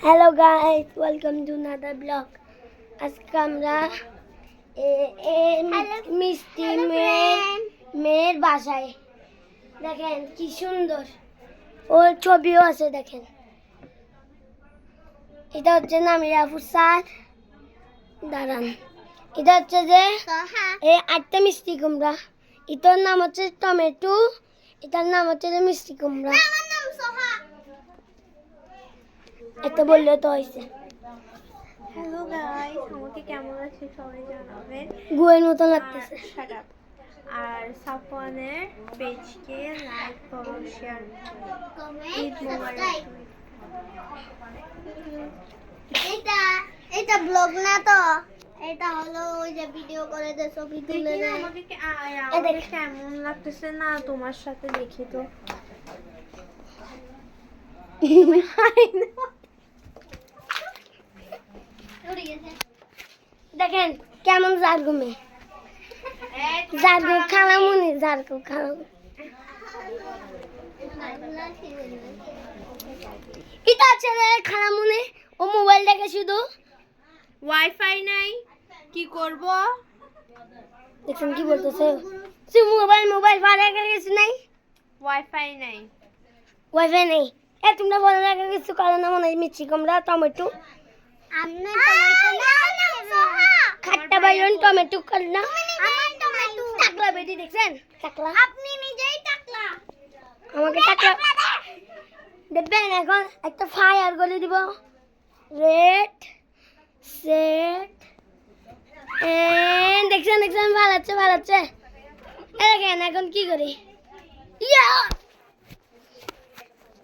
Hello guys, welcome to another blog. আজকে আমরা মিষ্টি মেয়ের বাসায়। দেখেন কি সুন্দর, ওর ছবিও আছে। দেখেন, এটা হচ্ছে নামিরাফু স্যার। দাঁড়ান, এটা হচ্ছে যে এই 8টা মিষ্টি কুমড়া। এটার নাম হচ্ছে টমেটো, এটার নাম হচ্ছে যে মিষ্টি কুমড়া। এটা বললে তো হয়েছে। হ্যালো গাইস, আমাকে কেমন আছে সবাই জানাবেন। গুয়ের মতো লাগতেছে। Shut up. আর সাফওয়ানের পেজকে লাইক করো, শেয়ার ঈদ মোবারক। এটা ব্লগ না তো, এটা হলো ওই যে ভিডিও করে দে, ছবি তুলে দেখি দে। না আমাকে আমাকে কেমন লাগতেছে না তোমার সাথে দেখি তো। তুমি হাই না। দেখেন কেমন জারগুমে জারগু খালামুনি, জারগু খালামুনি। এটা আছে রে খালামুনি, ও মোবাইল দেখে শুধু। ওয়াইফাই নাই, কি করব? দেখছেন কি বলতেছে, সে মোবাইল ভাড়া করে কিছু নাই, ওয়াইফাই নাই। ওয়াইফাই নেই। এ তোমরা বলে না কিছু করো না, মনে হয় মিষ্টি কুমড়া টমেটো খাট্টা বাইরন টমেটো কর না। টাকলা বেটি দেখছেন, টাকলা আপনি নিজেই টাকলা। আমাকে টাকলা দেখবেন। এখন একটা ফায়ার করে দিব, রেড সেট দেখছেন ভালো আছে। দেখেন এখন কি করি, ইয়া